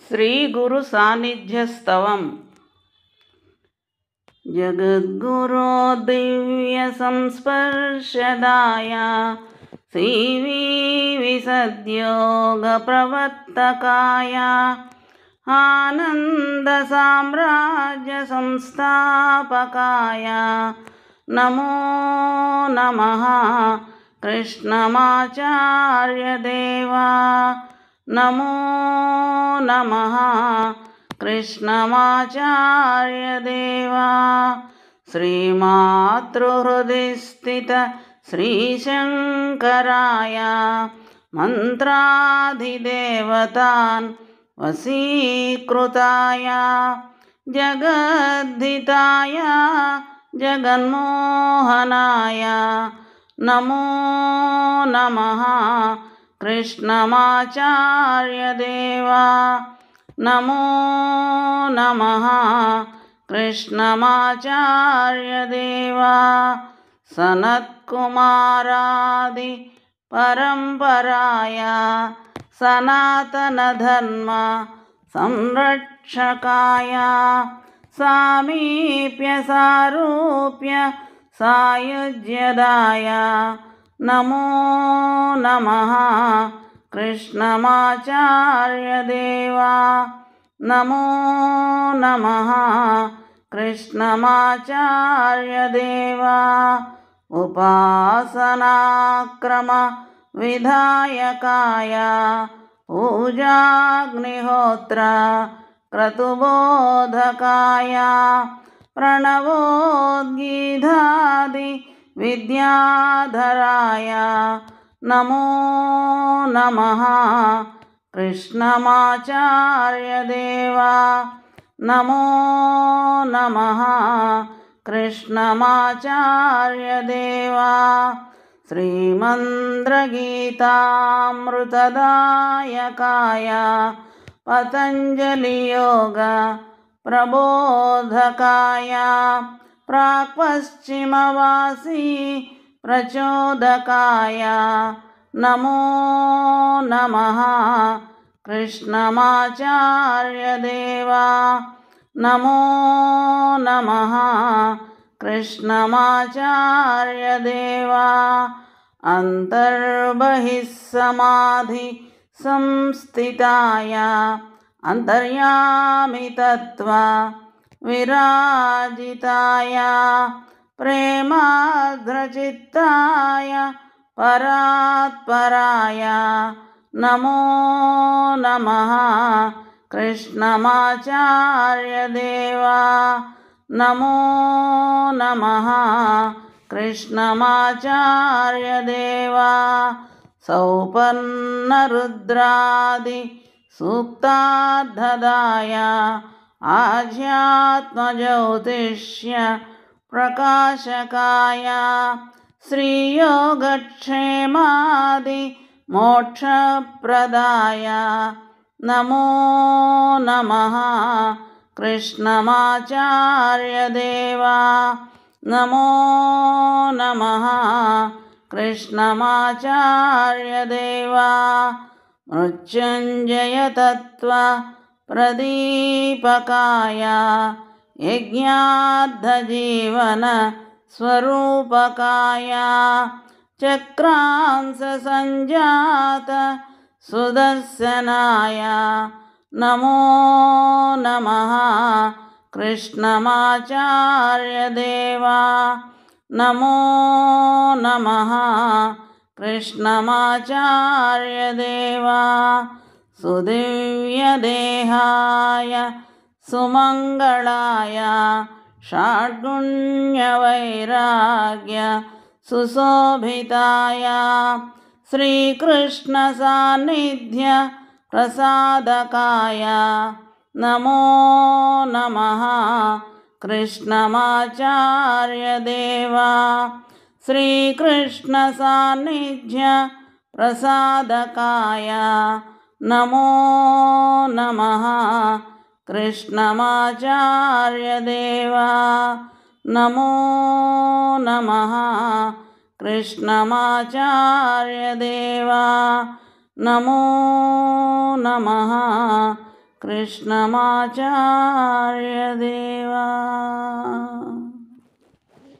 శ్రీ గురు సాన్నిధ్యస్తవం. జగద్గురో దివ్య సంస్పర్శదాయ CV విసద్యోగ ప్రవర్తకాయ ఆనంద సామ్రాజ్య సంస్థాపకాయ నమో నమః కృష్ణమాచార్య దేవా. నమో నమః కృష్ణమాచార్య దేవా. శ్రీమాతృహృది స్థిత శ్రీశంకరాయ మంత్రాధిదేవతాన్ వశీకృతాయ జగద్ధితాయ జగన్మోహనాయ నమో నమః కృష్ణమాచార్య దేవా. నమో నమః కృష్ణమాచార్య దేవా. సనత్కుమారాది పరంపరాయ సనాతన ధర్మ సంరక్షకాయ సామీప్య సారూప్య సాయుజ్యదాయ నమో నమః కృష్ణమాచార్య దేవా. నమో నమః కృష్ణమాచార్య దేవా. ఉపాసనాక్రమ విధాయకాయ పూజాగ్నిహోత్ర క్రతుబోధకాయ ప్రణవోద్గీతాది విద్యాధరాయ నమో నమః కృష్ణమాచార్య దేవా. నమో నమః కృష్ణమాచార్య దేవా. శ్రీమంద్రగీతామృతదాయకాయ పతంజలియోగ ప్రబోధకాయ ప్రాక్పశ్చిమవాసీ ప్రచోదకాయ నమో నమః కృష్ణమాచార్య దేవా. నమో నమః కృష్ణమాచార్య దేవా. అంతర్బహిస్సమాధి సంస్థితాయ అంతర్యామితత్వ విరాజితాయ ప్రేమార్ద్రచిత్తాయ పరాత్పరాయ నమో నమః కృష్ణమాచార్య దేవా. నమో నమః కృష్ణమాచార్య దేవా. సౌపర్ణరుద్రాది సూక్తార్థదాయ ఆధ్యాత్మజ్యోతిష్య ప్రకాశకాయ శ్రీయోగక్షేమాది మోక్షప్రదాయ నమో నమః కృష్ణమాచార్య దేవా. నమో నమః కృష్ణమాచార్య దేవా. మృత్యుంజయతత్వ ప్రదీపకాయ యజ్ఞార్థజీవన స్వరూపకాయ చక్రాంశ సంజాత సుదర్శనాయ నమో నమః కృష్ణమాచార్య దేవా. నమో నమః కృష్ణమాచార్య దేవా. సుదివ్యదేహాయ సుమంగళాయ షాడ్గుణ్యవైరాగ్య సుశోభితాయ శ్రీకృష్ణ సాన్నిధ్య ప్రసాదకాయ నమో నమః కృష్ణమాచార్య దేవా. శ్రీకృష్ణ సాన్నిధ్య ప్రసాదకాయ నమో నమః కృష్ణమాచార్య దేవా. నమో నమః కృష్ణమాచార్య దేవా. నమో నమః कृष्णमाचार्य